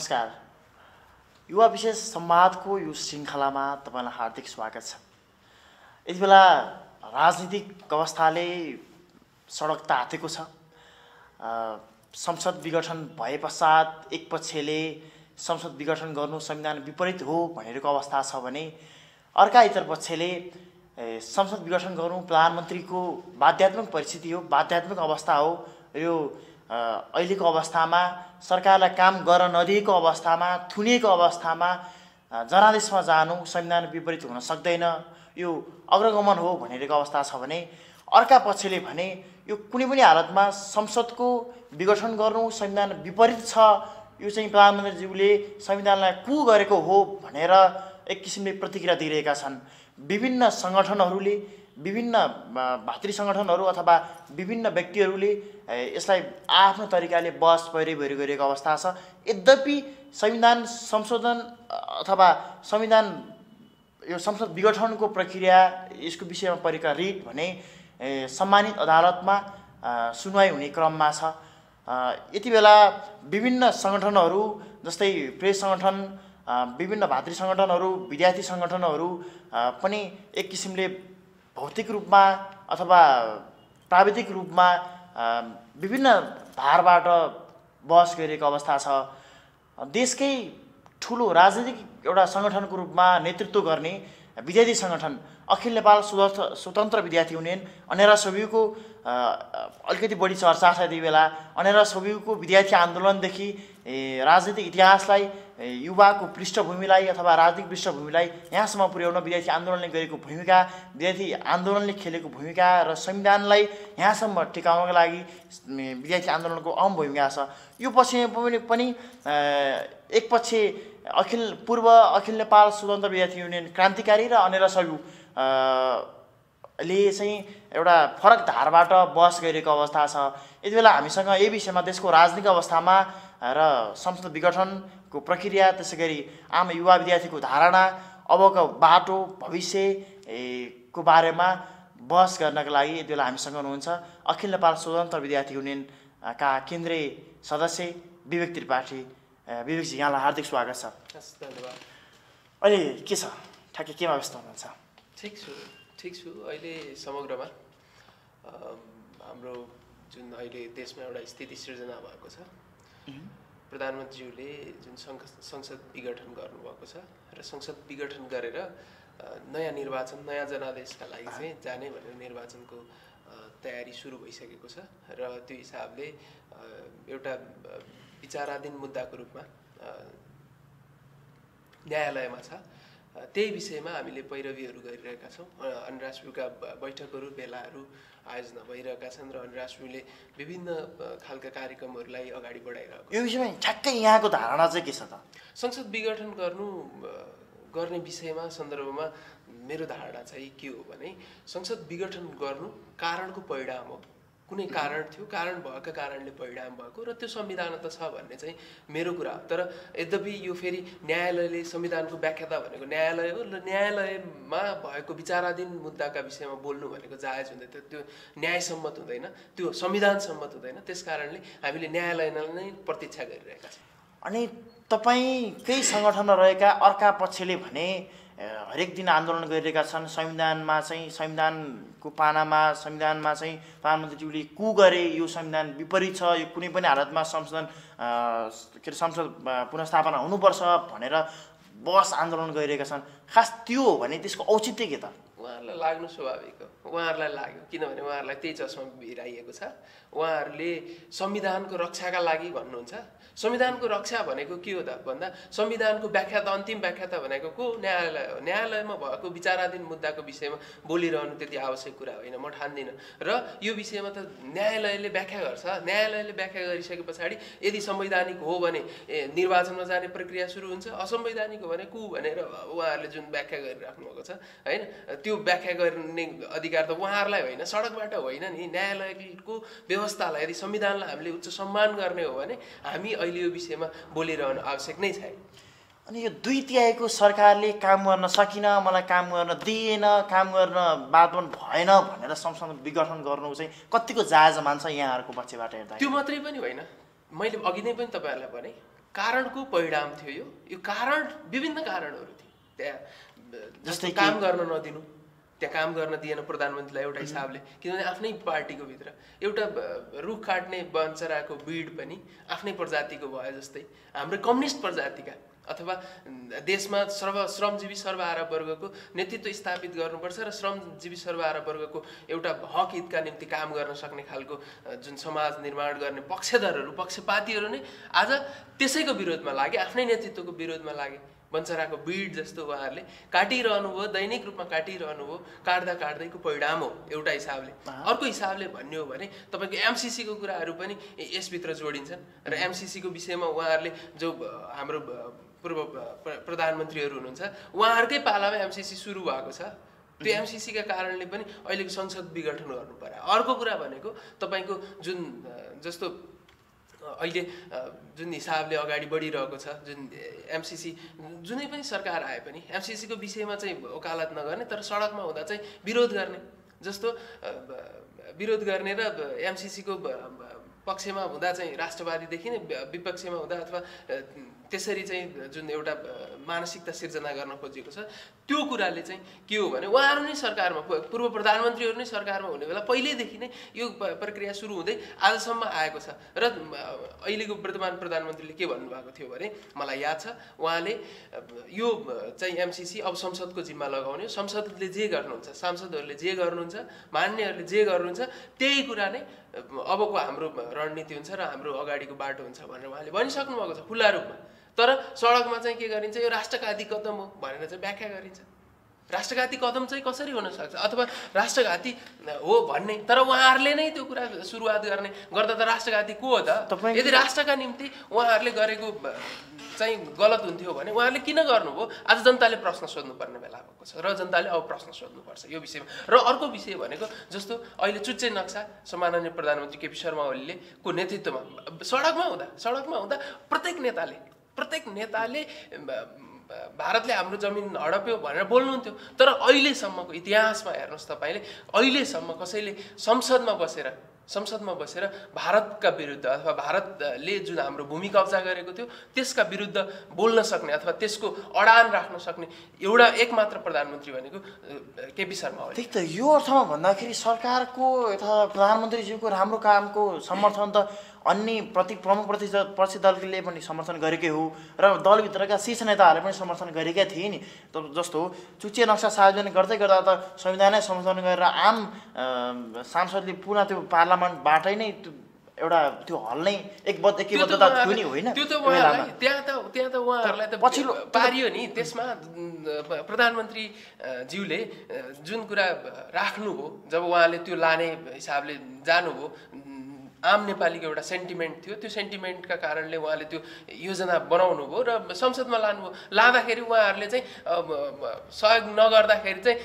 नमस्कार। युवा विशेष संवादको यो श्रृङ्खलामा तपाईलाई हार्दिक स्वागत छ। यति बेला राजनीतिक अवस्थाले सडक तातेको छ। संसद विघटन भए पश्चात एक पक्षले संसद विघटन गर्नु संविधान विपरीत हो भनेको अवस्था छ भने अर्काइतर पक्षले संसद विघटन गर्नु प्रधानमन्त्रीको बाध्यात्मक परिस्थिति हो, बाध्यात्मक अवस्था हो। यो अहिलेको अवस्थामा सरकारलाई काम गर्न नदिएको अवस्थामा, थुनिएको अवस्थामा जनादेशमा जानु संविधान विपरीत हुन सक्दैन, यो अग्रगमन हो भनिरहेको अवस्था छ भने अर्का पक्षले भने यो कुनै पनि हालतमा संसदको विघटन गर्नु संविधान विपरीत छ, यो चाहिँ प्रधानमन्त्रीज्यूले संविधानलाई कु गरेको हो भनेर एक किसिमले प्रतिक्रिया दिइरहेका छन्। विभिन्न सङ्गठनहरूले, विभिन्न भातृ सङ्गठनहरू अथवा विभिन्न व्यक्तिहरूले यसलाई आफ्नो तरिकाले बहस भइरहेको अवस्था छ। यद्यपि संविधान संशोधन अथवा संविधान यो संसद विघटनको प्रक्रिया, यसको विषयमा परेका रिट भने सम्मानित अदालतमा सुनवाई हुने क्रममा छ। यति बेला विभिन्न सङ्गठनहरू जस्तै प्रेस सङ्गठन, विभिन्न भातृ सङ्गठनहरू, विद्यार्थी सङ्गठनहरू पनि एक किसिमले भौतिक रूपमा अथवा प्राविधिक रूपमा विभिन्न धारबाट बहस गरिरहेको अवस्था छ। देशकै ठुलो राजनीतिक एउटा सङ्गठनको रूपमा नेतृत्व गर्ने विद्यार्थी सङ्गठन अखिल नेपाल स्वतन्त्र विद्यार्थी युनियन अनेरा सबियुको अलिकति बढी चर्चा छ। यति बेला अनेरा सबियुको विद्यार्थी आन्दोलनदेखि राजनीतिक इतिहासलाई, युवाको पृष्ठभूमिलाई अथवा राजनीतिक पृष्ठभूमिलाई यहाँसम्म पुर्याउन विद्यार्थी आन्दोलनले गरेको भूमिका, विद्यार्थी आन्दोलनले खेलेको भूमिका र संविधानलाई यहाँसम्म टिकाउनका लागि विद्यार्थी आन्दोलनको अहम भूमिका छ। यो पक्षमा पनि एक पक्ष पूर्व अखिल नेपाल स्वतन्त्र विद्यार्थी युनियन क्रान्तिकारी र अनेरा सबियु ले चाहिँ एउटा फरक धारबाट बहस गरिरहेको अवस्था छ। यति बेला हामीसँग यही विषयमा देशको राजनीतिक अवस्थामा र संसद विघटनको प्रक्रिया, त्यसै गरी आम युवा विद्यार्थीको धारणा, अबको बाटो, भविष्यको बारेमा बहस गर्नका लागि यति बेला हामीसँग हुनुहुन्छ अखिल नेपाल स्वतन्त्र विद्यार्थी युनियनका केन्द्रीय सदस्य विवेक त्रिपाठी। विवेकजी, यहाँलाई हार्दिक स्वागत छ। धन्यवाद। अहिले के छ, ठ्याक्कै केमा व्यस्त हुनुहुन्छ? ठिक छु। अहिले समग्रमा हाम्रो जुन अहिले देशमा एउटा स्थिति सिर्जना भएको छ, प्रधानमन्त्रीज्यूले जुन संसद विघटन गर्नुभएको छ र संसद विघटन गरेर नयाँ निर्वाचन, नयाँ जनादेशका लागि चाहिँ जाने भनेर निर्वाचनको तयारी सुरु भइसकेको छ र त्यो हिसाबले एउटा विचाराधीन मुद्दाको रूपमा न्यायालयमा छ। त्यही विषयमा हामीले पैरवीहरू गरिरहेका छौँ। अन्तर्राष्ट्रियका बैठकहरू, भेलाहरू आयोजना भइरहेका छन् र अन्तर्राष्ट्रियले विभिन्न खालका कार्यक्रमहरूलाई अगाडि बढाइरहेको छ। यो विषयमा ठ्याक्कै यहाँको धारणा चाहिँ के छ त? संसद विघटन गर्ने विषयमा सन्दर्भमा मेरो धारणा चाहिँ के हो भने संसद विघटन गर्नु कारणको परिणाम हो। कुनै कारण थियो, कारण भएका कारणले परिणाम भएको र त्यो संविधान त छ भन्ने चाहिँ मेरो कुरा हो। तर यद्यपि यो फेरि न्यायालयले संविधानको व्याख्याता भनेको न्यायालय हो र न्यायालयमा भएको विचाराधीन मुद्दाका विषयमा बोल्नु भनेको जायज हुँदैन, त्यो न्यायसम्मत हुँदैन, त्यो संविधान सम्मत हुँदैन। त्यस कारणले हामीले न्यायालयलाई नै प्रतीक्षा गरिरहेका छौँ। अनि तपाईँकै सङ्गठनमा रहेका अर्का पक्षले भने हरेक दिन आन्दोलन गरिरहेका छन्, संविधानमा चाहिँ, संविधानको पानामा, संविधानमा चाहिँ प्रधानमन्त्रीज्यूले कु गरे, यो संविधान विपरीत छ, यो कुनै पनि हालतमा संसद पुनर्स्थापना हुनुपर्छ भनेर बहस आन्दोलन गरिरहेका छन्। खास त्यो हो भने त्यसको औचित्य के त? उहाँहरूलाई लाग्नु स्वाभाविक हो। उहाँहरूलाई लाग्यो किनभने उहाँहरूलाई त्यही चस्मा भिराइएको छ। उहाँहरूले संविधानको रक्षाका लागि भन्नुहुन्छ। संविधानको रक्षा भनेको के हो त भन्दा संविधानको व्याख्या त, अन्तिम व्याख्या त भनेको को? न्यायालय हो। न्यायालयमा भएको विचाराधीन मुद्दाको विषयमा बोलिरहनु त्यति आवश्यक कुरा होइन, म ठान्दिनँ। र यो विषयमा त न्यायालयले व्याख्या गर्छ। न्यायालयले व्याख्या गरिसके पछाडि यदि संवैधानिक हो भने निर्वाचनमा जाने प्रक्रिया सुरु हुन्छ, असंवैधानिक हो भने कु भनेर उहाँहरूले जुन व्याख्या गरिराख्नु भएको छ होइन, त्यो व्याख्या गर्ने अधिकार त उहाँहरूलाई होइन, सडकबाट होइन नि। न्यायालयको व्यवस्थालाई, यदि संविधानलाई हामीले उच्च सम्मान गर्ने हो भने हामी अहिले यो विषयमा बोलिरहनु आवश्यक नै छैन। अनि यो 2/3 सरकारले काम गर्न सकिन, मलाई काम गर्न दिएन, काम गर्न वातावरण भएन भनेर संसद विघटन गर्नु चाहिँ कतिको जायज मान्छ यहाँहरूको पक्षबाट हेर्दा? त्यो मात्रै पनि होइन, मैले अघि नै पनि तपाईँहरूलाई भने कारणको परिणाम थियो यो कारण विभिन्न कारणहरू थिए। त्यहाँ जस्तै जस्तै काम गर्न नदिनु, त्यहाँ काम गर्न दिएन प्रधानमन्त्रीलाई एउटा हिसाबले, किनभने आफ्नै पार्टीको भित्र एउटा रुख काट्ने बन्चराको बिड पनि आफ्नै प्रजातिको भयो। जस्तै हाम्रो कम्युनिस्ट प्रजातिका अथवा देशमा श्रमजीवी सर्वहारा वर्गको नेतृत्व स्थापित गर्नुपर्छ र श्रमजीवी सर्वहारा वर्गको एउटा हक हितका निम्ति काम गर्न सक्ने खालको जुन समाज निर्माण गर्ने पक्षधरहरू पक्षपातीहरू नै आज त्यसैको विरोधमा लागे, आफ्नै नेतृत्वको विरोधमा लागे। बन्चराको बिड जस्तो उहाँहरूले काटिरहनु भयो, दैनिक रूपमा काटिरहनु भयो, काट्दैको परिणाम हो एउटा हिसाबले। अर्को हिसाबले भन्ने हो भने तपाईँको एमसिसीको कुराहरू पनि यसभित्र जोडिन्छन् र एमसिसीको विषयमा उहाँहरूले जो हाम्रो पूर्व प्रधानमन्त्रीहरू हुनुहुन्छ उहाँहरूकै पालामा एमसिसी सुरु भएको छ। त्यो एमसिसीका कारणले पनि अहिलेको संसद विघटन गर्नु पर्यो। अर्को कुरा भनेको तपाईँको जुन जस्तो अहिले जुन हिसाबले अगाडि बढिरहेको छ, जुन एमसिसी जुनै पनि सरकार आए पनि एमसिसीको विषयमा चाहिँ वकालत नगर्ने तर सडकमा हुँदा चाहिँ विरोध गर्ने, जस्तो विरोध गर्ने र एमसिसीको पक्षमा हुँदा चाहिँ राष्ट्रवादीदेखि नै विपक्षमा हुँदा अथवा त्यसरी चाहिँ जुन एउटा मानसिकता सिर्जना गर्न खोजेको छ त्यो कुराले चाहिँ के हो भने उहाँहरू नै सरकारमा पूर्व प्रधानमन्त्रीहरू नै सरकारमा हुने बेला पहिल्यैदेखि नै यो प्रक्रिया सुरु हुँदै आजसम्म आएको छ। र अहिलेको वर्तमान प्रधानमन्त्रीले के भन्नुभएको थियो भने मलाई याद छ, उहाँले यो चाहिँ एमसिसी अब संसदको जिम्मा लगाउने, संसदले जे गर्नुहुन्छ, सांसदहरूले जे गर्नुहुन्छ, मान्यहरूले जे गर्नुहुन्छ त्यही कुरा नै अबको हाम्रो रणनीति हुन्छ र हाम्रो अगाडिको बाटो हुन्छ भनेर उहाँले भनिसक्नु भएको छ खुल्ला रूपमा। तर सडकमा चाहिँ के गरिन्छ, यो राष्ट्रघाती कदम हो भनेर चाहिँ व्याख्या गरिन्छ। राष्ट्रघाती कदम चाहिँ कसरी हुन सक्छ अथवा राष्ट्रघाती हो भन्ने, तर उहाँहरूले नै त्यो कुरा सुरुवात गर्ने गर्दा त राष्ट्रघाती को हो त? यदि राष्ट्रका निम्ति उहाँहरूले गरेको चाहिँ गलत हुन्थ्यो भने उहाँहरूले किन गर्नुभयो? आज जनताले प्रश्न सोध्नुपर्ने बेला भएको छ र जनताले अब प्रश्न सोध्नुपर्छ यो विषयमा। र अर्को विषय भनेको जस्तो अहिले चुच्चे नक्सा सम्माननीय प्रधानमन्त्री केपी शर्मा ओलीले को नेतृत्वमा सडकमा हुँदा प्रत्येक नेताले भारतले हाम्रो जमिन हडप्यो भनेर बोल्नुहुन्थ्यो। तर अहिलेसम्मको इतिहासमा हेर्नुहोस् तपाईँले, अहिलेसम्म कसैले संसदमा बसेर भारतका विरुद्ध अथवा भारतले जुन हाम्रो भूमि कब्जा गरेको थियो त्यसका विरुद्ध बोल्न सक्ने अथवा त्यसको अडान राख्न सक्ने एउटा एकमात्र प्रधानमन्त्री भनेको केपी शर्मा ओली। ठिक त, यो अर्थमा भन्दाखेरि सरकारको यथा प्रधानमन्त्रीज्यूको राम्रो कामको समर्थन त अन्य प्रमुख प्रतिपक्षी दलले पनि समर्थन गरेकै हो र दलभित्रका शीर्ष नेताहरूले पनि समर्थन गरेका थिए नि। जस्तो चुच्चे नक्सा सार्वजनिक गर्दै गर्दा त संविधानै समर्थन गरेर आम सांसदले पुनः त्यो पार्लियामेन्टबाटै नै एउटा त्यो हल नै एकबद्धता थियो नि, होइन? त्यो त उहाँहरूलाई त्यहाँ त उहाँहरूलाई त पछिल्लो पारियो नि। त्यसमा प्रधानमन्त्री ज्यूले जुन कुरा राख्नुभयो, जब उहाँले त्यो लाने हिसाबले जानुभयो, आम नेपालीको एउटा सेन्टिमेन्ट थियो, त्यो सेन्टिमेन्टका कारणले उहाँले त्यो योजना बनाउनु भयो र संसदमा लानुभयो। लाँदाखेरि उहाँहरूले चाहिँ सहयोग नगर्दाखेरि चाहिँ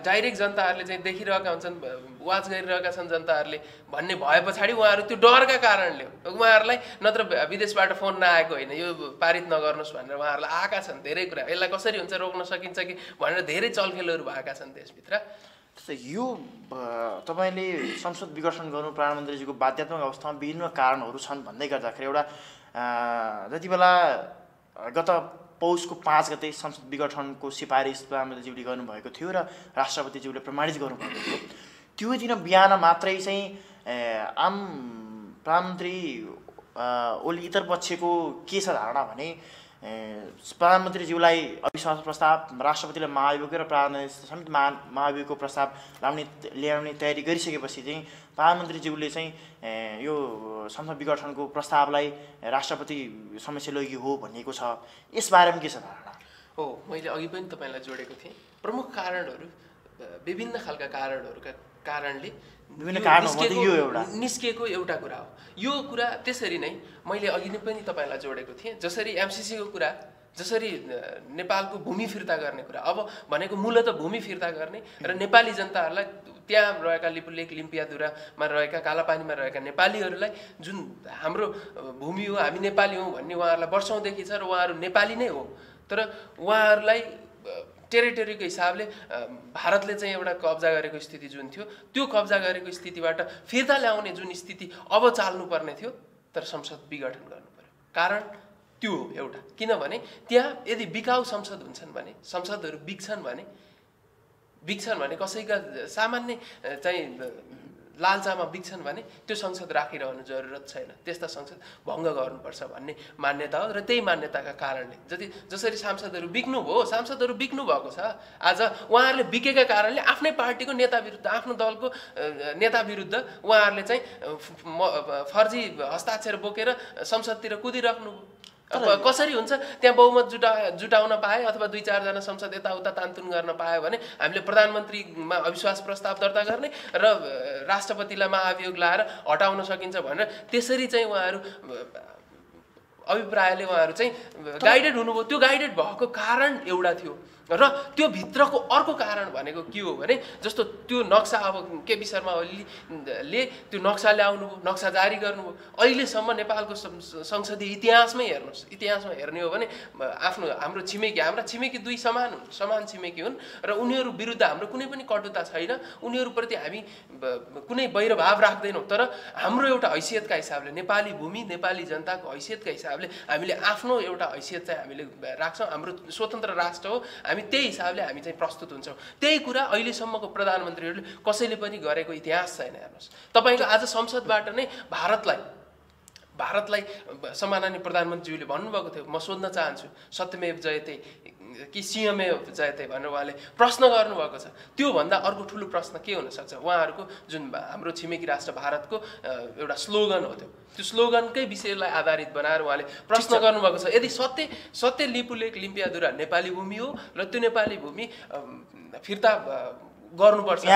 डाइरेक्ट जनताहरूले चाहिँ देखिरहेका हुन्छन्, वाच गरिरहेका छन् जनताहरूले भन्ने भए पछाडि उहाँहरू त्यो डरका कारणले उहाँहरूलाई नत्र विदेशबाट फोन नआएको होइन यो पारित नगर्नुहोस् भनेर उहाँहरूलाई आएका छन् धेरै कुरा, यसलाई कसरी हुन्छ रोक्न सकिन्छ कि भनेर धेरै चलखेलहरू भएका छन् देशभित्र। यो तपाईँले संसद विघटन गर्नु प्रधानमन्त्रीजीको बाध्यात्मक अवस्थामा विभिन्न कारणहरू छन् भन्दै गर्दाखेरि एउटा जति बेला गत पौषको 5 गते संसद विघटनको सिफारिस प्रधानमन्त्रीज्यूले गर्नुभएको थियो र राष्ट्रपतिज्यूले प्रमाणित गर्नुभएको थियो, त्यो दिन बिहान मात्रै चाहिँ आम प्रधानमन्त्री ओली इतर पक्षको के छ धारणा भने प्रधानमन्त्रीज्यूलाई अविश्वास प्रस्ताव राष्ट्रपतिले महाभियोगको र प्रधानमन्त्री समेत महाभियोगको प्रस्ताव ल्याउने तयारी गरिसकेपछि चाहिँ प्रधानमन्त्रीज्यूले चाहिँ यो संसद विघटनको प्रस्तावलाई राष्ट्रपति समक्ष लगियो हो भनिएको छ। यसबारेमा के छ धारणा? हो, मैले अघि पनि तपाईँलाई जोडेको थिएँ। प्रमुख कारणहरू विभिन्न खालका कारणहरूका कारणले निस्किएको एउटा कुरा हो। यो कुरा त्यसरी नै मैले अघि नै पनि तपाईँलाई जोडेको थिएँ, जसरी एमसिसीको कुरा, जसरी नेपालको भूमि फिर्ता गर्ने कुरा, अब भनेको मूलतः भूमि फिर्ता गर्ने र नेपाली जनताहरूलाई त्यहाँ रहेका लिपुलेक लिम्पियाधुरामा रहेका कालापानीमा रहेका नेपालीहरूलाई जुन हाम्रो भूमि हो, हामी नेपाली हौँ भन्ने उहाँहरूलाई वर्षौँदेखि छ र उहाँहरू नेपाली नै हो, तर उहाँहरूलाई टेरिटोरीको हिसाबले भारतले चाहिँ एउटा कब्जा गरेको स्थिति जुन थियो त्यो कब्जा गरेको स्थितिबाट फिर्ता ल्याउने जुन स्थिति अब चाल्नुपर्ने थियो, तर संसद विघटन गर्नु पर्यो। कारण त्यो हो एउटा। किनभने त्यहाँ यदि बिकाउ संसद हुन्छन् भने, संसदहरू बिग्छन् भने कसैका सामान्य चाहिँ लालचामा बिग्छन् भने त्यो संसद राखिरहनु जरुरत छैन, त्यस्ता संसद भङ्ग गर्नुपर्छ भन्ने मान्यता हो। र त्यही मान्यताका कारणले जसरी सांसदहरू बिग्नु भएको छ, आज उहाँहरूले बिकेका कारणले आफ्नै पार्टीको नेता विरुद्ध, आफ्नो दलको नेता विरुद्ध उहाँहरूले चाहिँ फर्जी हस्ताक्षर बोकेर संसदतिर कुदिराख्नु। कसरी हुन्छ? त्यहाँ बहुमत जुटाउन पाए अथवा 2-4 जना संसद यताउता तानतुन गर्न पायो भने हामीले प्रधानमन्त्रीमा अविश्वास प्रस्ताव दर्ता गर्ने र राष्ट्रपतिलाई महाभियोग लाएर हटाउन सकिन्छ भनेर त्यसरी चाहिँ उहाँहरू अभिप्रायले उहाँहरू चाहिँ गाइडेड हुनुभयो। त्यो गाइडेड भएको कारण एउटा थियो र त्यो भित्रको अर्को कारण भनेको के हो भने जस्तो त्यो नक्सा, अब केपी शर्मा ओलीले त्यो नक्सा ल्याउनु भयो, नक्सा जारी गर्नुभयो। अहिलेसम्म नेपालको संसदीय इतिहासमा हेर्ने हो भने हाम्रो छिमेकी दुई समान छिमेकी हुन् र उनीहरू विरुद्ध हाम्रो कुनै पनि कटुता छैन, उनीहरूप्रति हामी कुनै वैरभाव राख्दैनौँ। तर हाम्रो एउटा हैसियतका हिसाबले, नेपाली भूमि नेपाली जनताको हैसियतका हिसाबले हामीले आफ्नो एउटा हैसियत चाहिँ हामीले राख्छौँ। हाम्रो स्वतन्त्र राष्ट्र हो, हामी त्यही हिसाबले हामी चाहिँ प्रस्तुत हुन्छौँ। त्यही कुरा अहिलेसम्मको प्रधानमन्त्रीहरूले कसैले पनि गरेको इतिहास छैन। हेर्नुहोस्, तपाईँको आज संसदबाट नै भारतलाई सम्माननीय प्रधानमन्त्रीज्यूले भन्नुभएको थियो, म सोध्न चाहन्छु सत्यमेव जयते कि सिंहमेव जयते भनेर उहाँले प्रश्न गर्नुभएको छ। त्योभन्दा अर्को ठुलो प्रश्न के हुनसक्छ? उहाँहरूको जुन हाम्रो छिमेकी राष्ट्र भारतको एउटा स्लोगन हो, त्यो स्लोगनकै विषयलाई आधारित बनाएर उहाँले प्रश्न गर्नुभएको छ। यदि सत्य लिपुलेक लिम्पियाधुरा नेपाली भूमि हो र त्यो नेपाली भूमि फिर्ता गर्नुपर्छ,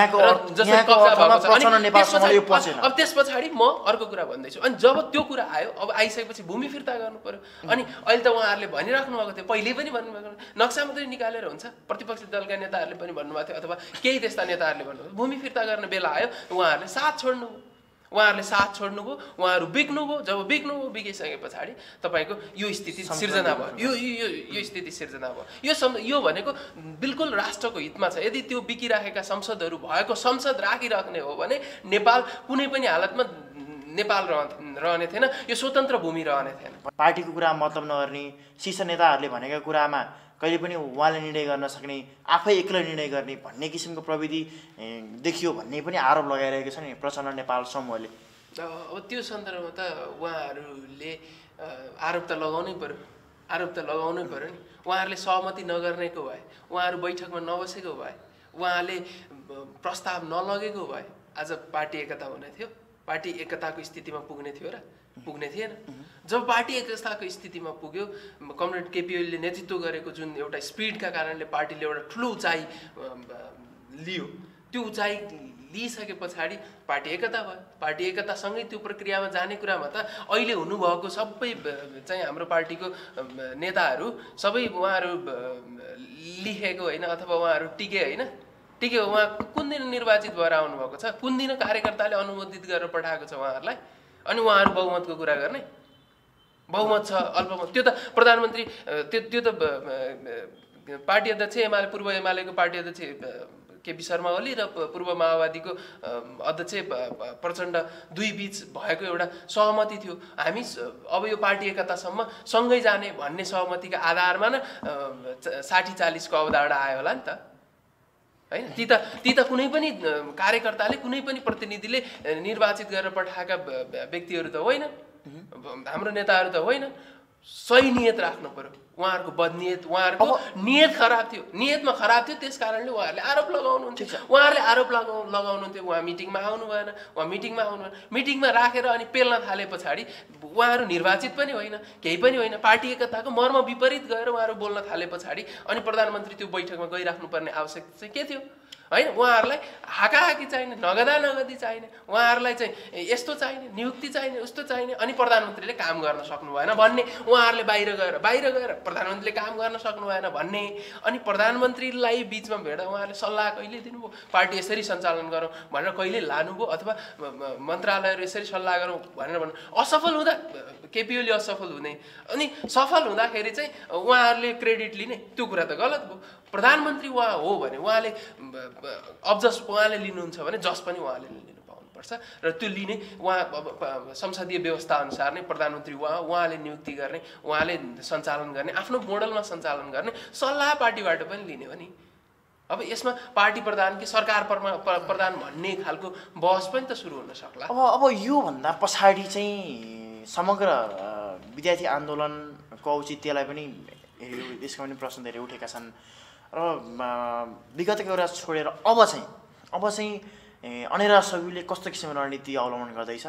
अब त्यस पछाडि म अर्को कुरा भन्दैछु। अनि जब त्यो कुरा आयो, अब आइसकेपछि भूमि फिर्ता गर्नु पर्यो। अनि अहिले त उहाँहरूले भनिराख्नु भएको थियो, पहिले पनि भन्नुभएको, नक्सा मात्रै निकालेर हुन्छ। प्रतिपक्षी दलका नेताहरूले पनि भन्नुभएको थियो अथवा केही त्यस्ता नेताहरूले भन्नुभयो, भूमि फिर्ता गर्ने बेला आयो उहाँहरूले साथ छोड्नुभयो, उहाँहरू बिग्नुभयो। जब बिगिसके पछाडि तपाईँको यो स्थिति सिर्जना भयो, यो स्थिति सिर्जना भयो। यो भनेको बिल्कुल राष्ट्रको हितमा छ। यदि त्यो बिकिराखेका संसदहरू भएको संसद राखिराख्ने हो भने नेपाल कुनै पनि हालतमा नेपाल रहने थिएन, यो स्वतन्त्र भूमि रहने थिएन। पार्टीको कुरामा मतलब नगर्ने, शीर्ष नेताहरूले भनेका कुरामा कहिले पनि उहाँले निर्णय गर्न सक्ने, आफै एक्लै निर्णय गर्ने भन्ने किसिमको प्रविधि देखियो भन्ने पनि आरोप लगाइरहेको छ नि प्रचण्ड नेपाल समूहले। अब त्यो सन्दर्भमा त उहाँहरूले आरोप त लगाउनै पर्यो नि। उहाँहरूले सहमति नगर्नेको भए, उहाँहरू बैठकमा नबसेको भए, उहाँले प्रस्ताव नलगेको भए आज पार्टी एकता हुने थियो, पार्टी एकताको स्थितिमा पुग्ने थियो र पुग्ने थिएन। जब पार्टी एकताको स्थितिमा पुग्यो, कमरेड केपी ओलीले नेतृत्व गरेको जुन एउटा स्पिडका कारणले पार्टीले एउटा ठुलो उचाइ लियो, त्यो उचाइ लिइसके पछाडि पार्टी एकता भयो। पार्टी एकतासँगै त्यो प्रक्रियामा जाने कुरामा त अहिले हुनुभएको सबै चाहिँ हाम्रो पार्टीको नेताहरू सबै उहाँहरू लेखेको होइन अथवा उहाँहरू टिके होइन, टिके हो। उहाँ कुन दिन निर्वाचित भएर आउनुभएको छ, कुन दिन कार्यकर्ताले अनुमोदित गरेर पठाएको छ उहाँहरूलाई, अनि उहाँहरू बहुमतको कुरा गर्ने? बहुमत छ, अल्पमत, त्यो त प्रधानमन्त्री त्यो त पार्टी अध्यक्ष पूर्व एमालेको पार्टी अध्यक्ष केपी शर्मा ओली र पूर्व माओवादीको अध्यक्ष प्रचण्ड दुई बीच भएको एउटा सहमति थियो। हामी अब यो पार्टी एकतासम्म सँगै जाने भन्ने सहमतिका आधारमा न 60-40 को अवधारणा आयो होला नि त, हैन? ती त कुनै पनि कार्यकर्ताले, कुनै पनि प्रतिनिधिले निर्वाचित गरेर पठाएका व्यक्तिहरू त होइन, हाम्रो नेताहरू त होइन। सही नियत राख्नु पर्यो। उहाँहरूको बदनियत, उहाँहरूको नियत खराब थियो, नियतमा खराब थियो, त्यस कारणले उहाँहरूले आरोप लगाउनुहुन्थ्यो। उहाँ मिटिङमा आउनु भएन, मिटिङमा राखेर अनि पेल्न थाले पछाडि उहाँहरू निर्वाचित पनि होइन, केही पनि होइन। पार्टी एकताको मर्म विपरीत गएर उहाँहरू बोल्न थाले पछाडि अनि प्रधानमन्त्री त्यो बैठकमा गइराख्नुपर्ने आवश्यकता चाहिँ के थियो, होइन? उहाँहरूलाई हाकाहाकी चाहिने, नगदी चाहिने, उहाँहरूलाई चाहिँ यस्तो चाहिने, नियुक्ति चाहिने, उस्तो चाहिने, अनि प्रधानमन्त्रीले काम गर्न सक्नु भएन भन्ने, उहाँहरूले बाहिर गएर प्रधानमन्त्रीले काम गर्न सक्नु भएन भन्ने, अनि प्रधानमन्त्रीलाई बिचमा भेट्दा उहाँहरूले सल्लाह कहिले दिनुभयो, पार्टी यसरी सञ्चालन गरौँ भनेर कहिले लानुभयो, अथवा मन्त्रालयहरू यसरी सल्लाह गरौँ भनेर भन्नु, असफल हुँदा केपी ओली असफल हुने, अनि सफल हुँदाखेरि चाहिँ उहाँहरूले क्रेडिट लिने, त्यो कुरा त गलत भयो। प्रधानमन्त्री उहाँ हो भने उहाँले अब जस उहाँले लिनुहुन्छ भने जस पनि उहाँले लिनु हुनुपर्छ र त्यो लिने उहाँ संसदीय व्यवस्था अनुसार नै प्रधानमन्त्री उहाँले नियुक्ति गर्ने, उहाँले सञ्चालन गर्ने, आफ्नो मोडलमा सञ्चालन गर्ने सल्लाह पार्टीबाट पनि लिने हो नि। अब यसमा पार्टी प्रधान कि सरकार प्रधान भन्ने खालको बहस पनि त सुरु हुन सक्ला। अब योभन्दा पछाडि चाहिँ समग्र विद्यार्थी आन्दोलनको औचित्यलाई पनि यसमा पनि प्रश्न धेरै उठेका छन् र विगतको कुरा छोडेर अब चाहिँ अनेरा सबिउले कस्तो किसिमको रणनीति अवलम्बन गर्दैछ,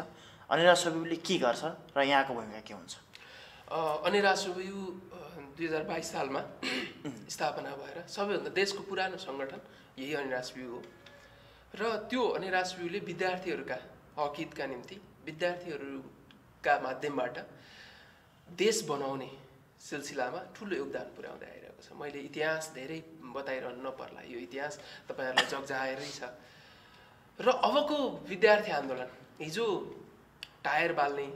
अनेरा सबिउले के गर्छ र यहाँको भूमिका के हुन्छ? अनेरा सबिउ 2022 सालमा स्थापना भएर सबैभन्दा देशको पुरानो सङ्गठन यही अनेरा सबिउ हो र त्यो अनेरा सबिउले विद्यार्थीहरूका हकहितका निम्ति विद्यार्थीहरूका माध्यमबाट देश बनाउने सिलसिलामा ठुलो योगदान पुर्याउँदै आइरहेको छ। मैले इतिहास धेरै बताइरहनु नपर्ला, यो इतिहास तपाईँहरूलाई जगजाहेरै छ। र अबको विद्यार्थी आन्दोलन, हिजो टायर बाल्ने,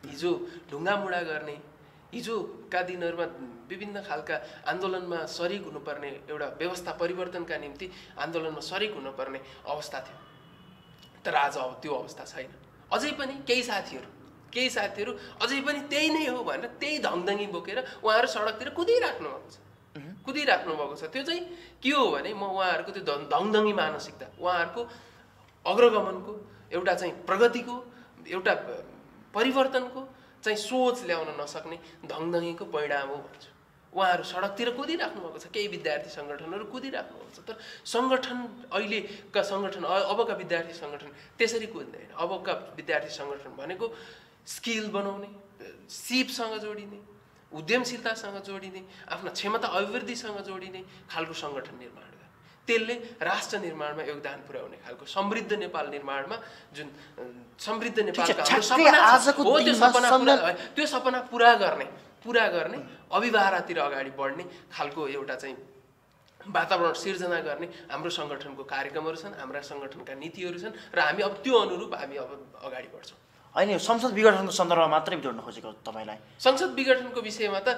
हिजो ढुङ्गामुढा गर्ने, हिजोका दिनहरूमा विभिन्न खालका आन्दोलनमा सरिक हुनुपर्ने एउटा व्यवस्था परिवर्तनका निम्ति आन्दोलनमा सरिक हुनुपर्ने अवस्था थियो। तर आज अब त्यो अवस्था छैन। अझै पनि केही साथीहरू अझै पनि त्यही नै हो भनेर त्यही धङधङी बोकेर उहाँहरू सडकतिर कुदिराख्नु भएको छ। त्यो चाहिँ के हो भने म उहाँहरूको त्यो धङधङी मानसिकता, उहाँहरूको अग्रगमनको एउटा चाहिँ प्रगतिको एउटा परिवर्तनको चाहिँ सोच ल्याउन नसक्ने धङधङीको परिणाम हो भन्छु। उहाँहरू सडकतिर कुदिराख्नु भएको छ, केही विद्यार्थी सङ्गठनहरू कुदिराख्नु भएको छ। तर अहिलेका सङ्गठन, अबका विद्यार्थी सङ्गठन त्यसरी कुद्दैन। अबका विद्यार्थी सङ्गठन भनेको स्किल बनाउने, सिपसँग जोडिने, उद्यमशीलतासँग जोडिने, आफ्ना क्षमता अभिवृद्धिसँग जोडिने खालको सङ्गठन निर्माण गर्ने, त्यसले राष्ट्र निर्माणमा योगदान पुर्याउने खालको समृद्ध नेपाल निर्माणमा जुन समृद्ध नेपालका त्यो सपना पुरा गर्ने अभिभारातिर अगाडि बढ्ने खालको एउटा चाहिँ वातावरण सिर्जना गर्ने हाम्रो सङ्गठनको कार्यक्रमहरू छन्, हाम्रा सङ्गठनका नीतिहरू छन् र हामी अब त्यो अनुरूप हामी अब अगाडि बढ्छौँ। होइन, संसद विघटनको सन्दर्भमा मात्रै जोड्न खोजेको तपाईँलाई। संसद विघटनको विषयमा त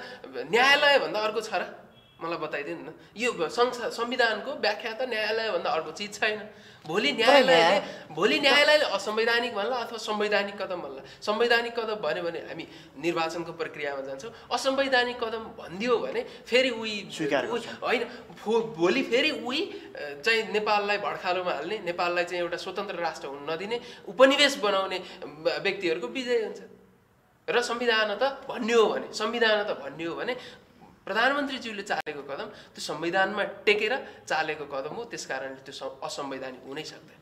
न्यायालय भन्दा अर्को छ र? मलाई बताइदिनु न। यो संविधानको व्याख्या त न्यायालय भन्दा अर्को चिज छैन। भोलि न्यायालयले असंवैधानिक भन्ला अथवा संवैधानिक कदम भन्ला। संवैधानिक कदम भन्यो भने हामी निर्वाचनको प्रक्रियामा जान्छौँ, असंवैधानिक कदम भनिदियो भने फेरि होइन, भोलि फेरि चाहिँ नेपाललाई भड्खालोमा हाल्ने, नेपाललाई चाहिँ एउटा स्वतन्त्र राष्ट्र हुन नदिने, उपनिवेश बनाउने व्यक्तिहरूको विजय हुन्छ। र संविधान त भन्ने हो भने प्रधानमन्त्रीज्यूले चालेको कदम त्यो संविधानमा टेकेर चालेको कदम हो, त्यसकारणले त्यो असंवैधानिक हुनै सक्दैन।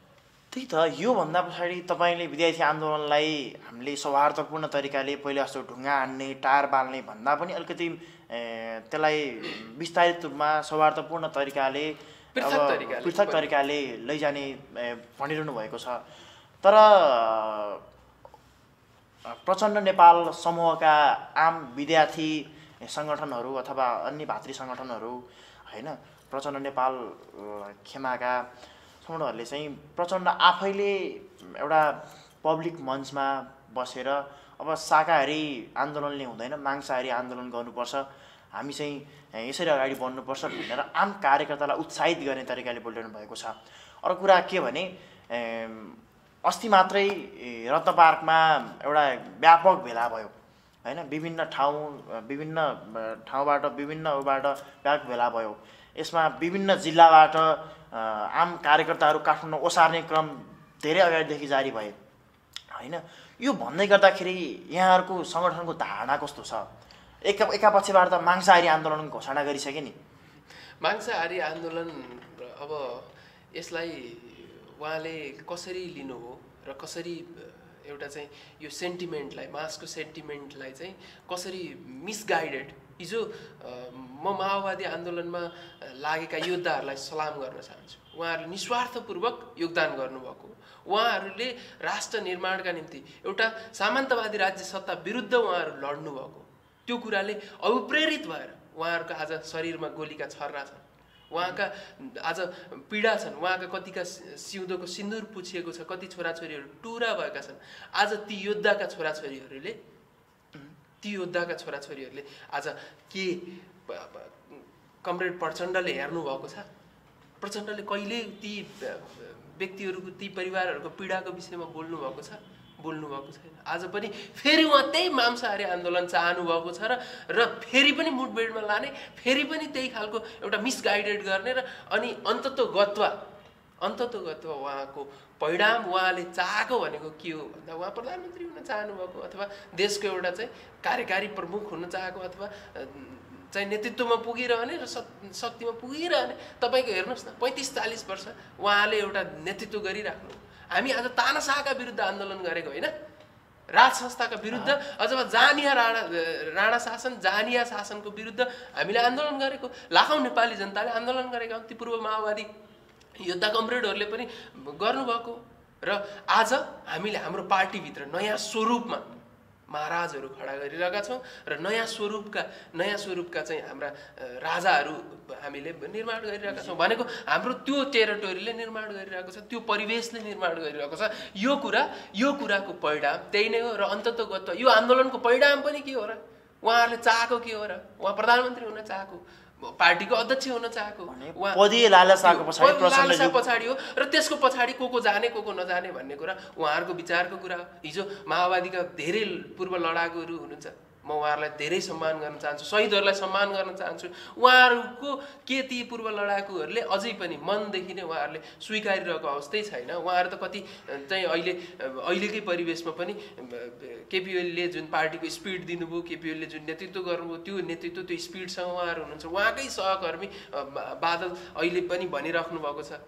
त्यही त, योभन्दा पछाडि तपाईँले विद्यार्थी आन्दोलनलाई हामीले सौहार्दपूर्ण तरिकाले पहिला जस्तो ढुङ्गा हान्ने, टायर बाल्ने भन्दा पनि अलिकति त्यसलाई विस्तारित रूपमा सौहार्दपूर्ण तरिकाले पृथक तरिकाले लैजाने भनिरहनु भएको छ। तर प्रचण्ड नेपाल समूहका आम विद्यार्थी सङ्गठनहरू अथवा अन्य भातृ सङ्गठनहरू होइन, प्रचण्ड नेपाल खेमाका सङ्गठनहरूले चाहिँ प्रचण्ड आफैले एउटा पब्लिक मञ्चमा बसेर अब शाकाहारी आन्दोलनले हुँदैन, मांसाहारी आन्दोलन गर्नुपर्छ, हामी चाहिँ यसरी अगाडि बढ्नुपर्छ भनेर आम कार्यकर्तालाई उत्साहित गर्ने तरिकाले बोलिरहनु भएको छ। अर्को कुरा के भने अस्ति मात्रै रत्न पार्कमा एउटा व्यापक भेला भयो होइन, विभिन्न ठाउँबाट व्यापक भेला भयो। यसमा विभिन्न जिल्लाबाट आम कार्यकर्ताहरू काठमाडौँ ओसार्ने क्रम धेरै अगाडिदेखि जारी भए होइन। यो भन्दै गर्दाखेरि यहाँहरूको सङ्गठनको धारणा कस्तो छ? एकापछिबाट त मांसाहारी आन्दोलन घोषणा गरिसके नि। मांसाहारी आन्दोलन अब यसलाई उहाँले कसरी लिनु हो र कसरी एउटा चाहिँ यो सेन्टिमेन्टलाई, मासको सेन्टिमेन्टलाई चाहिँ कसरी मिसगाइडेड। हिजो म माओवादी आन्दोलनमा लागेका योद्धाहरूलाई सलाम गर्न चाहन्छु। उहाँहरूले निस्वार्थपूर्वक योगदान गर्नुभएको, उहाँहरूले राष्ट्र निर्माणका निम्ति एउटा सामन्तवादी राज्य सत्ता विरुद्ध उहाँहरू लड्नुभएको, त्यो कुराले अभिप्रेरित भएर उहाँहरूको आज शरीरमा गोलीका छर्रा छन्, उहाँका आज पीडा छन्, उहाँका कतिका सिउँदोको सिन्दुर पुछिएको छ, कति छोराछोरीहरू टुरा भएका छन्। आज ती योद्धाका छोराछोरीहरूले आज के कमरेड प्रचण्डले हेर्नुभएको छ? प्रचण्डले कहिले ती व्यक्तिहरूको ती परिवारहरूको पीडाको विषयमा बोल्नु भएको छैन। आज पनि फेरि उहाँ त्यही मांसाहारी आन्दोलन चाहनु भएको छ र फेरि पनि मुठभेडमा लाने, फेरि पनि त्यही खालको एउटा मिसगाइडेड गर्ने र अनि अन्ततोगत्वा उहाँको परिणाम उहाँले चाहेको भनेको के हो भन्दा उहाँ प्रधानमन्त्री हुन चाहनु भएको अथवा देशको एउटा चाहिँ कार्यकारी प्रमुख हुन चाहेको अथवा चाहिँ नेतृत्वमा पुगिरहने र शक्तिमा पुगिरहने। तपाईँको हेर्नुहोस् न 35-40 वर्ष उहाँले एउटा नेतृत्व गरिराख्नु। हामी आज तानाशाहका विरुद्ध आन्दोलन गरेको होइन, राज संस्थाका विरुद्ध अथवा राणा शासन जानिया शासनको विरुद्ध हामीले आन्दोलन गरेको। लाखौँ नेपाली जनताले आन्दोलन गरेका हुन्। ती पूर्व माओवादी योद्धा कमरेडहरूले पनि गर्नुभएको। र आज हामीले हाम्रो पार्टीभित्र नयाँ स्वरूपमा महाराजहरू खडा गरिरहेका छौँ र नयाँ स्वरूपका चाहिँ हाम्रा राजाहरू हामीले निर्माण गरिरहेका छौँ भनेको हाम्रो त्यो टेरिटोरीले निर्माण गरिरहेको छ, त्यो परिवेशले निर्माण गरिरहेको छ। यो कुराको परिणाम त्यही नै हो र अन्ततोगत्वा यो आन्दोलनको परिणाम पनि के हो र? उहाँहरूले चाहेको के हो र? उहाँ प्रधानमन्त्री हुन चाहेको, पार्टीको अध्यक्ष हुन चाहेको, पदीय लालसाको पछाडि हो र त्यसको पछाडि को जाने को नजाने भन्ने कुरा उहाँहरूको विचारको कुरा हो। हिजो माओवादीका धेरै पूर्व लडाकुहरू हुनुहुन्छ, म उहाँहरूलाई धेरै सम्मान गर्न चाहन्छु, शहीदहरूलाई सम्मान गर्न चाहन्छु। उहाँहरूको के ती पूर्व लडाकुहरूले अझै पनि मनदेखि नै उहाँहरूले स्वीकारिरहेको अवस्थै छैन। उहाँहरू त कति चाहिँ अहिलेकै परिवेशमा पनि केपी ओलीले जुन पार्टीको स्पिड दिनुभयो, केपी ओलीले जुन नेतृत्व गर्नुभयो त्यो त्यो स्पिडसँग उहाँहरू हुनुहुन्छ। उहाँकै सहकर्मी बादल अहिले पनि भनिराख्नु भएको छ,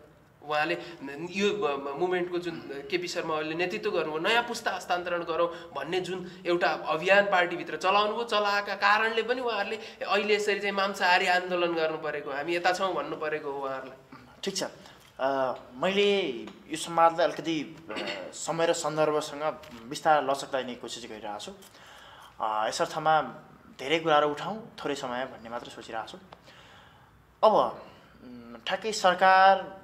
उहाँले यो मुभमेन्टको जुन केपी शर्मा ओलीले नेतृत्व गर्नुभयो नयाँ पुस्ता हस्तान्तरण गरौँ भन्ने जुन एउटा अभियान पार्टीभित्र चलाउनुभयो, चलाएका कारणले पनि उहाँहरूले अहिले यसरी चाहिँ मांसाहारी आन्दोलन गर्नु परेको, हामी यता छौँ भन्नु परेको हो उहाँहरूलाई। ठिक छ, मैले यो संवादलाई अलिकति समय र सन्दर्भसँग बिस्तारै लचकता दिने कोसिस गरिरहेको छु। यसर्थमा धेरै कुराहरू उठाउँ, थोरै समय भन्ने मात्र सोचिरहेको छु। अब ठ्याक्कै सरकार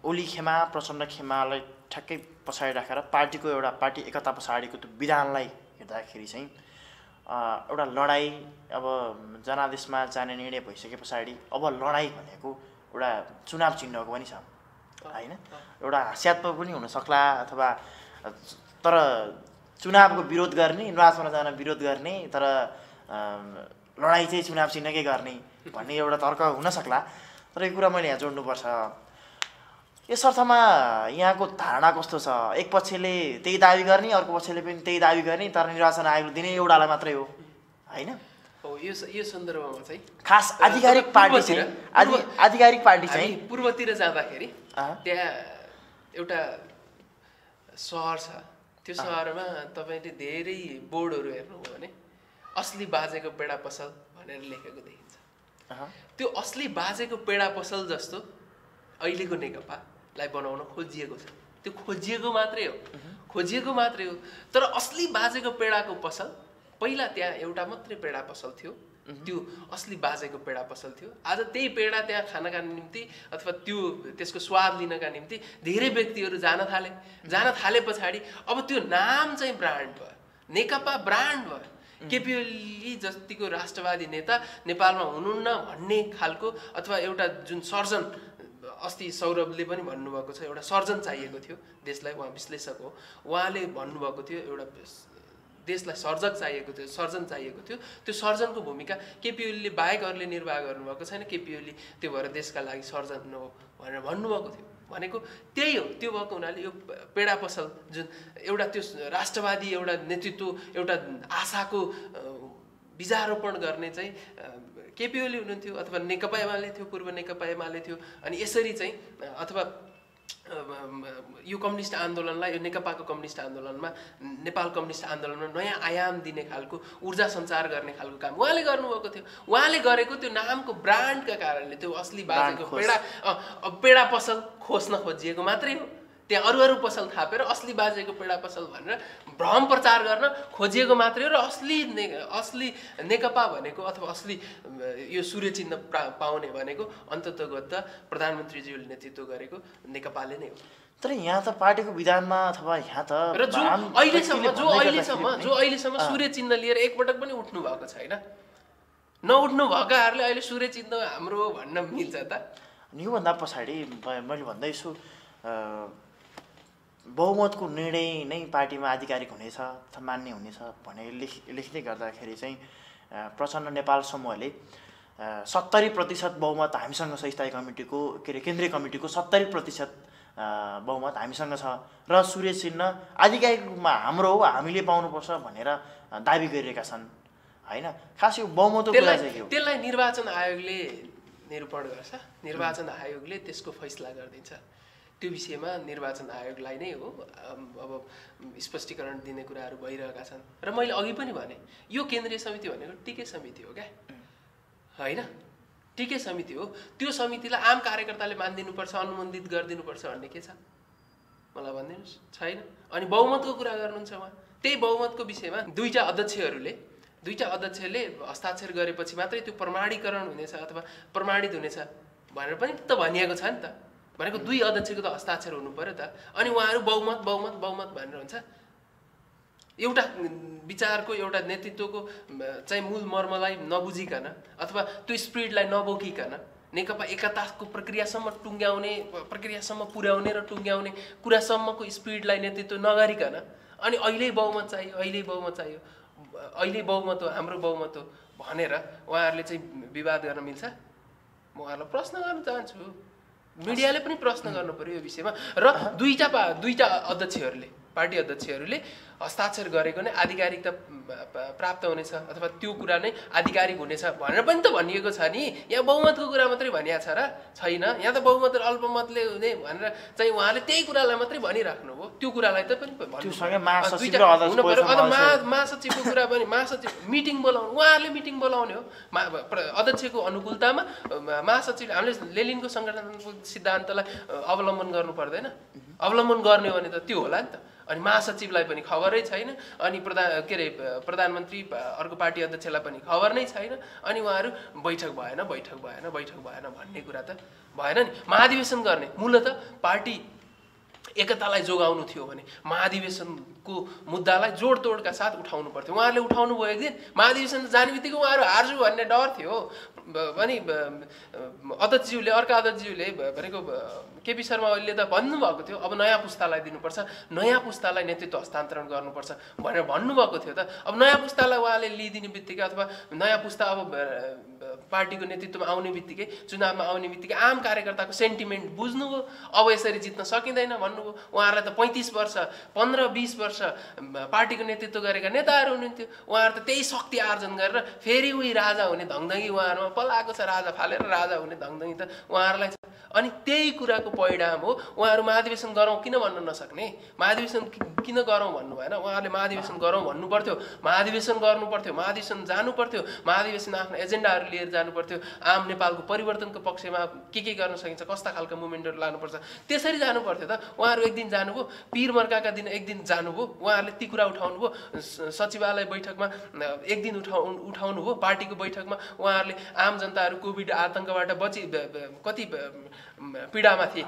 ओली खेमा प्रचण्ड खेमालाई ठ्याक्कै पछाडि राखेर पार्टी एकता पछाडिको त्यो विधानलाई हेर्दाखेरि चाहिँ एउटा लडाइँ, अब जनादेशमा जाने निर्णय भइसके पछाडि अब लडाइँ भनेको एउटा चुनाव चिन्हको पनि छ होइन। एउटा हास्यात्मक पनि हुनसक्ला अथवा तर चुनावको विरोध गर्ने, निर्वाचनमा जान विरोध गर्ने तर लडाइँ चाहिँ चुनाव चिन्हकै गर्ने भन्ने एउटा तर्क हुनसक्ला। तर यो कुरा मैले यहाँ जोड्नुपर्छ। यस अर्थमा यहाँको धारणा कस्तो छ? एक पक्षले त्यही दाबी गर्ने, अर्को पक्षले पनि त्यही दाबी गर्ने, तर निर्वाचन आयोगले दिने एउटालाई मात्रै हो होइन। यो सन्दर्भमा चाहिँ खास आधिकारिक पार्टी चाहिँ पूर्वतिर जाँदाखेरि त्यहाँ एउटा सहर छ, त्यो सहरमा तपाईँले धेरै बोर्डहरू हेर्नुभयो भने असली बाजेको पेडा पसल भनेर लेखेको देखिन्छ। त्यो असली बाजेको पेडा पसल जस्तो अहिलेको नेकपालाई बनाउन खोजिएको छ। त्यो खोजिएको मात्रै हो। तर असली बाजेको पेडाको पसल पहिला त्यहाँ एउटा मात्रै पेडा पसल थियो, त्यो असली बाजेको पेडा पसल थियो। आज त्यही पेडा त्यहाँ खानका निम्ति अथवा त्यसको स्वाद लिनका निम्ति धेरै व्यक्तिहरू जान थाले पछाडि अब त्यो नाम चाहिँ ब्रान्ड भयो, नेकपा ब्रान्ड भयो। केपी ओली जतिको राष्ट्रवादी नेता नेपालमा हुनुहुन्न भन्ने खालको अथवा एउटा जुन सर्जन, अस्ति सौरभले पनि भन्नुभएको छ एउटा सर्जन चाहिएको थियो देशलाई, उहाँ विश्लेषक हो, उहाँले भन्नुभएको थियो एउटा देशलाई सर्जन चाहिएको थियो। त्यो सर्जनको भूमिका केपी ओलीले बाहेक अरूले निर्वाह गर्नुभएको छैन। केपी ओली त्यो भएर देशका लागि सर्जन हो भनेर भन्नुभएको थियो। भनेको त्यही हो। त्यो भएको हुनाले यो पेडा पसल जुन एउटा त्यो राष्ट्रवादी एउटा नेतृत्व, एउटा आशाको बीजारोपण गर्ने चाहिँ केपी ओली हुनुहुन्थ्यो अथवा नेकपा एमाले थियो, पूर्व नेकपा एमाले थियो। अनि यसरी चाहिँ अथवा यो कम्युनिस्ट आन्दोलनलाई, यो नेकपाको कम्युनिस्ट आन्दोलनमा, नेपाल कम्युनिस्ट आन्दोलनमा नयाँ आयाम दिने खालको, ऊर्जा सञ्चार गर्ने खालको काम उहाँले गर्नुभएको थियो। उहाँले गरेको त्यो नामको ब्रान्डका कारणले त्यो असली बाजेको पेडा पसल खोज्न खोजिएको मात्रै हो। त्यहाँ अरू पसल थापेर असली बाजेको पेडा पसल भनेर भ्रम प्रचार गर्न खोजिएको मात्रै हो। र असली नेकपा भनेको अथवा असली यो सूर्य चिन्ह पाउने भनेको अन्ततोगत्वा प्रधानमन्त्रीज्यूले नेतृत्व गरेको नेकपाले नै हो। तर यहाँ त पार्टीको विधानमा अथवा यहाँ त र जो अहिलेसम्म सूर्य चिन्ह लिएर एकपटक पनि उठ्नु भएको छैन, नउठ्नु भएकाहरूले अहिले सूर्य चिन्ह हाम्रो भन्न मिल्छ त? अनि योभन्दा पछाडि मैले भन्दैछु बहुमतको निर्णय नै पार्टीमा आधिकारिक हुनेछ अथवा मान्य हुनेछ भने लेख्दै गर्दाखेरि चाहिँ प्रचण्ड नेपाल समूहले 70% बहुमत हामीसँग छ, स्थायी कमिटीको के अरे केन्द्रीय कमिटीको 70% बहुमत हामीसँग छ र सूर्य चिन्ह आधिकारिक रूपमा हाम्रो हो, हामीले पाउनुपर्छ भनेर दाबी गरिरहेका छन् हैन। खास यो बहुमतको कुरा चाहिँ के हो? त्यसलाई निर्वाचन आयोगले निरूपण गर्छ, निर्वाचन आयोगले त्यसको फैसला गरिदिन्छ। त्यो विषयमा निर्वाचन आयोगलाई नै हो अब स्पष्टीकरण दिने कुराहरू भइरहेका छन्। र मैले अघि पनि भने यो केन्द्रीय समिति भनेको टिके समिति हो क्या हैन, टिके समिति हो। त्यो समितिलाई आम कार्यकर्ताले मानिदिनुपर्छ, अनुमोदित गरिदिनुपर्छ भन्ने के छ मलाई भनिदिनुहोस्? छैन। अनि बहुमतको कुरा गर्नुहुन्छ उहाँ, त्यही बहुमतको विषयमा दुईटा अध्यक्षले हस्ताक्षर गरेपछि मात्रै त्यो प्रमाणीकरण हुनेछ अथवा प्रमाणित हुनेछ भनेर पनि त भनिएको छ नि त। भनेको दुई अध्यक्षको त हस्ताक्षर हुनु पर्यो त। अनि उहाँहरू बहुमत बहुमत बहुमत भनेर हुन्छ। एउटा विचारको एउटा नेतृत्वको चाहिँ मूल मर्मलाई नबुझिकन अथवा त्यो स्पिरिटलाई नबोकिकन नेकपा एकताको प्रक्रियासम्म पुर्याउने र टुङ्ग्याउने कुरासम्मको स्पिरिटलाई नेतृत्व नगरिकन अनि अहिले बहुमत चाहियो, अहिले बहुमत हो, हाम्रो बहुमत हो भनेर उहाँहरूले चाहिँ विवाद गर्न मिल्छ? म उहाँहरूलाई प्रश्न गर्न चाहन्छु। मिडियाले पनि प्रश्न गर्नु पर्यो यो विषयमा। र दुईटा अध्यक्षहरूले, पार्टी अध्यक्षहरूले हस्ताक्षर गरेको नै आधिकारिकता प्राप्त हुनेछ अथवा त्यो कुरा नै आधिकारिक हुनेछ भनेर पनि त भनिएको छ नि। यहाँ बहुमतको कुरा मात्रै भनिएको छ र छैन? यहाँ त बहुमत र अल्पमतले हुने भनेर चाहिँ उहाँले त्यही कुरालाई मात्रै भनिराख्नु हो। त्यो कुरालाई त पनि हुनु पर्यो। अन्त महासचिवको कुरा पनि, महासचिव मिटिङ बोलाउनु, उहाँहरूले मिटिङ बोलाउने हो अध्यक्षको अनुकूलतामा। महासचिवले हामीले लेनिनको सङ्गठनको सिद्धान्तलाई अवलम्बन गर्नु पर्दैन? अवलम्बन गर्ने भने त त्यो होला नि त। अनि महासचिवलाई पनि खबरै छैन, अनि प्रधानमन्त्री अर्को पार्टी अध्यक्षलाई पनि खबर नै छैन। अनि उहाँहरू बैठक भएन भन्ने कुरा त भएन नि। महाधिवेशन गर्ने मूलत पार्टी एकतालाई जोगाउनु थियो भने महाधिवेशनको मुद्दालाई जोडतोडका साथ उठाउनु पर्थ्यो। उहाँहरूले उठाउनु भयो एक दिन, महाधिवेशन जाने बित्तिकै उहाँहरू हार्छु भन्ने डर थियो। अनि अध्यक्षज्यूले, अर्का अध्यक्षज्यूले भनेको केपी शर्मा ओलीले त भन्नुभएको थियो अब नयाँ पुस्तालाई दिनुपर्छ, नयाँ पुस्तालाई नेतृत्व हस्तान्तरण गर्नुपर्छ भनेर भन्नुभएको थियो त। अब नयाँ पुस्तालाई उहाँले लिइदिने बित्तिकै अथवा नयाँ पुस्ता अब पार्टीको नेतृत्वमा आउने बित्तिकै, चुनावमा आउने बित्तिकै आम कार्यकर्ताको सेन्टिमेन्ट बुझ्नुभयो। अब यसरी जित्न सकिँदैन भन्नुभयो। उहाँहरूलाई त 35 वर्ष 15-20 वर्ष पार्टीको नेतृत्व गरेका नेताहरू हुनुहुन्थ्यो। उहाँहरू त त्यही शक्ति आर्जन गरेर फेरि उही राजा हुने धङधङी उहाँहरूमा पलाएको छ। राजा फालेर राजा हुने धङधङी त उहाँहरूलाई छ। अनि त्यही कुराको परिणाम हो। उहाँहरू महाधिवेशन गरौँ किन भन्न नसक्ने? महाधिवेशन किन गरौँ भन्नु भएन? उहाँहरूले महाधिवेशन गरौँ भन्नु पर्थ्यो, महाधिवेशन गर्नु पर्थ्यो, महाधिवेशन जानु पर्थ्यो, महाधिवेशन आफ्नो एजेन्डाहरू लिएर जानु पर्थ्यो। आम नेपालको परिवर्तनको पक्षमा के गर्न सकिन्छ, कस्ता खालका मुभमेन्टहरू लानुपर्छ, त्यसरी जानु पर्थ्यो त। उहाँहरू एक दिन जानुभयो, पीर मर्काका दिन एक दिन जानुभयो, उहाँहरूले ती कुरा उठाउनुभयो। सचिवालय बैठकमा एक दिन उठाउनु भयो। पार्टीको बैठकमा उहाँहरूले आम जनताहरू कोभिड आतङ्कबाट कति पीडामा थिए,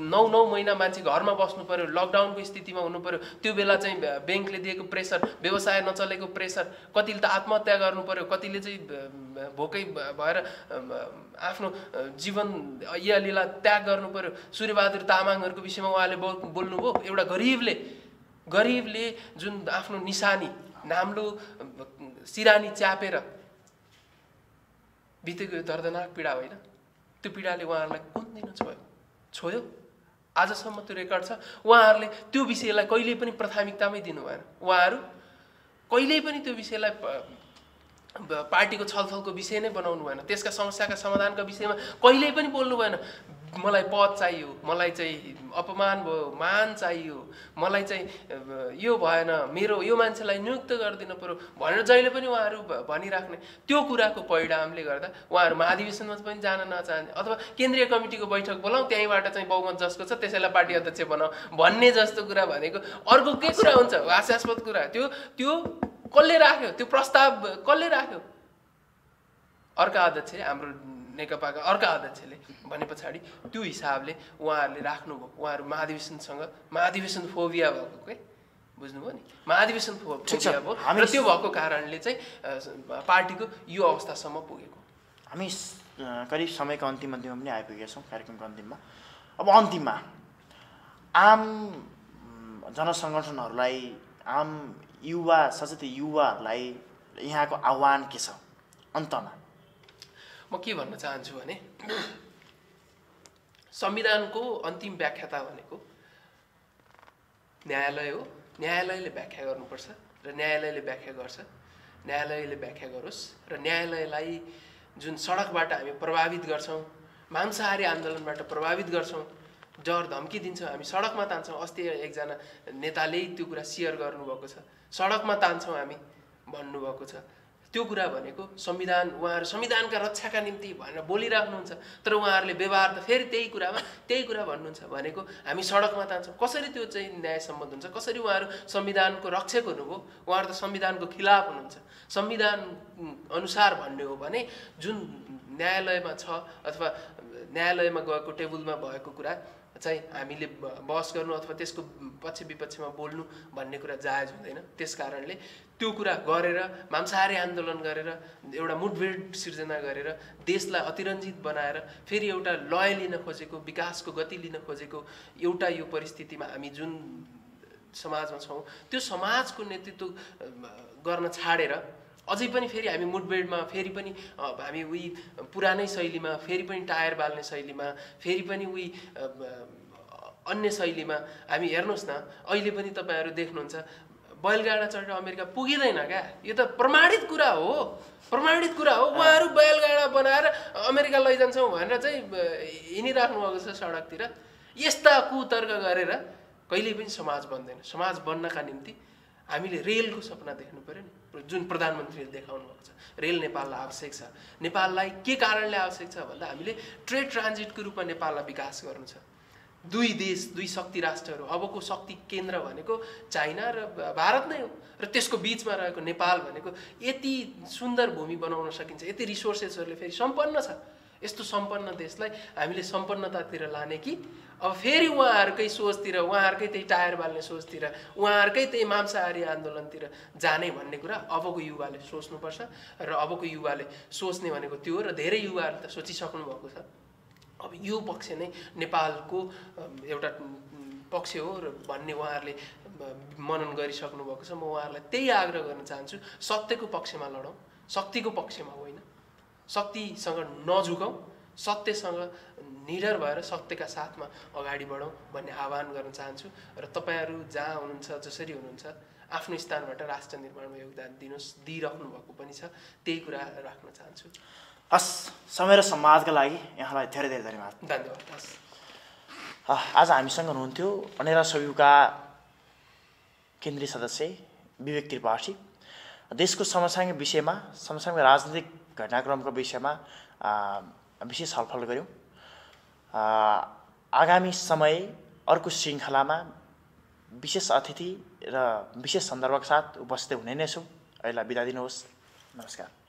9 महिना मान्छे घरमा बस्नु पर्यो, लकडाउनको स्थितिमा हुनु पर्यो। त्यो बेला चाहिँ ब्याङ्कले दिएको प्रेसर, व्यवसाय नचलेको प्रेसर, कतिले त आत्महत्या गर्नु पर्यो, कतिले चाहिँ भोकै भएर आफ्नो जीवन यलीला त्याग गर्नु पर्यो। सूर्यबहादुर तामाङहरूको विषयमा उहाँले बोल्नुभयो। एउटा गरिबले जुन आफ्नो निशानी नाम्लो सिरानी च्यापेर बितेको दर्दनाक पीडा होइन, त्यो पीडाले उहाँहरूलाई कुन दिन छोयो? आजसम्म त्यो रेकर्ड छ। उहाँहरूले त्यो विषयलाई कहिल्यै पनि प्राथमिकतामै दिनु भएन। उहाँहरू कहिल्यै पनि त्यो विषयलाई पार्टीको छलफलको विषय नै बनाउनु भएन। त्यसका समस्याका समाधानका विषयमा कहिल्यै पनि बोल्नु भएन। मलाई पद चाहियो, मलाई चाहिँ अपमान भयो, मान चाहियो, मलाई चाहिँ यो भएन, मेरो यो मान्छेलाई नियुक्त गरिदिनु पर्यो भनेर जहिले पनि उहाँहरू भनिराख्ने। त्यो कुराको परिणामले गर्दा उहाँहरू महाधिवेशनमा पनि जान नचाहने अथवा केन्द्रीय कमिटीको बैठक बोलाउँ, त्यहीँबाट चाहिँ बहुमत जसको छ त्यसैलाई पार्टी अध्यक्ष बनाऊ भन्ने जस्तो कुरा भनेको अर्को के कुरा हुन्छ? हास्यास्पद कुरा। त्यो कसले राख्यो? त्यो प्रस्ताव कसले राख्यो? अर्का अध्यक्ष, हाम्रो नेकपाका अर्का अध्यक्षले भने पछाडि त्यो हिसाबले उहाँहरूले राख्नुभयो। उहाँहरू महाधिवेशन फोबिया भएको के बुझ्नुभयो नि? महाधिवेशन फोबिया भयो र त्यो भएको कारणले चाहिँ पार्टीको यो अवस्थासम्म पुगेको। हामी करिब समयको अन्तिममा पनि आइपुगेका छौँ, कार्यक्रमको अन्तिममा। अब अन्तिममा आम जनसङ्गठनहरूलाई, आम युवा सचेत युवाहरूलाई यहाँको आह्वान के छ अन्तमा? म के भन्न चाहन्छु भने संविधानको अन्तिम व्याख्याता भनेको न्यायालय हो। न्यायालयले व्याख्या गर्नुपर्छ र न्यायालयले व्याख्या गर्छ। न्यायालयले व्याख्या गरोस् र न्यायालयलाई जुन सडकबाट हामी प्रभावित गर्छौँ, मांसाहारी आन्दोलनबाट प्रभावित गर्छौँ, डर धम्की दिन्छौँ, हामी सडकमा तान्छौँ। अस्ति एकजना नेताले त्यो कुरा सेयर गर्नुभएको छ, सडकमा तान्छौँ हामी भन्नुभएको छ। त्यो कुरा भनेको संविधान, उहाँहरू संविधानका रक्षाका निम्ति भनेर बोलिराख्नुहुन्छ, तर उहाँहरूले व्यवहार त फेरि त्यही कुरा भन्नुहुन्छ भनेको हामी सडकमा तान्छौँ। कसरी त्यो चाहिँ न्यायसम्मत हुन्छ? कसरी उहाँहरू संविधानको रक्षक हुनुभयो? उहाँहरू त संविधानको खिलाफ हुनुहुन्छ। संविधान अनुसार भन्ने हो भने जुन न्यायालयमा छ अथवा न्यायालयमा गएको टेबलमा भएको कुरा चाहिँ हामीले बहस गर्नु अथवा त्यसको पक्ष विपक्षमा बोल्नु भन्ने कुरा जायज हुँदैन। त्यस कारणले त्यो कुरा गरेर मांसाहारी आन्दोलन गरेर एउटा मुठभेड सिर्जना गरेर देशलाई अतिरञ्जित बनाएर फेरि एउटा लय लिन खोजेको, विकासको गति लिन खोजेको एउटा यो परिस्थितिमा हामी जुन समाजमा छौँ, त्यो समाजको नेतृत्व गर्न छाडेर अझै पनि फेरि हामी मुठभेडमा, फेरि पनि हामी उही पुरानै शैलीमा, फेरि पनि टायर बाल्ने शैलीमा, फेरि पनि उही अन्य शैलीमा हामी हेर्नुहोस् न। अहिले पनि तपाईँहरू देख्नुहुन्छ बैलगाडा चढेर अमेरिका पुगिँदैन क्या। यो त प्रमाणित कुरा हो, प्रमाणित कुरा हो। उहाँहरू बैलगाडा बनाएर अमेरिका लैजान्छौँ भनेर चाहिँ हिँडिराख्नु भएको छ सडकतिर। यस्ता कुतर्क गरेर कहिल्यै पनि समाज बन्दैन। समाज बन्नका निम्ति हामीले रेलको सपना देख्नु पर्यो नि, जुन प्रधानमन्त्रीले देखाउनु भएको छ। रेल नेपाललाई आवश्यक छ। नेपाललाई के कारणले आवश्यक छ भन्दा हामीले ट्रेड ट्रान्जिटको रूपमा नेपाललाई विकास गर्नु छ। दुई देश, दुई शक्ति राष्ट्रहरू, अबको शक्ति केन्द्र भनेको चाइना र भारत नै हो र त्यसको बिचमा रहेको नेपाल भनेको यति सुन्दर भूमि बनाउन सकिन्छ, यति रिसोर्सेसहरूले फेरि सम्पन्न छ। यस्तो सम्पन्न देशलाई हामीले सम्पन्नतातिर लाने कि अब फेरि उहाँहरूकै सोचतिर, उहाँहरूकै त्यही टायर बाल्ने सोचतिर, उहाँहरूकै त्यही मांसाहारी आन्दोलनतिर जाने भन्ने कुरा अबको युवाले सोच्नुपर्छ। र अबको युवाले सोच्ने भनेको त्यो हो र धेरै युवाहरूले त सोचिसक्नु भएको छ। अब यो पक्ष नै नेपालको एउटा पक्ष हो र भन्ने उहाँहरूले मनन गरिसक्नु भएको छ। म उहाँहरूलाई त्यही आग्रह गर्न चाहन्छु, सत्यको पक्षमा लडौँ, शक्तिको पक्षमा होइन। शक्तिसँग नझुकौँ, सत्यसँग निडर भएर सत्यका साथमा अगाडि बढौँ भन्ने आह्वान गर्न चाहन्छु। र तपाईँहरू जहाँ हुनुहुन्छ, जसरी हुनुहुन्छ, आफ्नो स्थानबाट राष्ट्र निर्माणमा योगदान दिनुहोस्, दिइराख्नु भएको पनि छ। त्यही कुरा राख्न चाहन्छु। हस्, समय र सम्वादका लागि यहाँलाई धेरै धेरै धन्यवाद। धन्यवाद। हस्, आज हामीसँग हुनुहुन्थ्यो अनेरा सयुका केन्द्रीय सदस्य विवेक त्रिपाठी। देशको समसामयिक विषयमा, समसामयिक राजनीतिक घटनाक्रमको विषयमा विशेष छलफल गऱ्यौँ। आगामी समय अर्को श्रृङ्खलामा विशेष अतिथि र विशेष सन्दर्भका साथ उपस्थित हुने नै छौँ। अहिले बिदा दिनुहोस्। नमस्कार।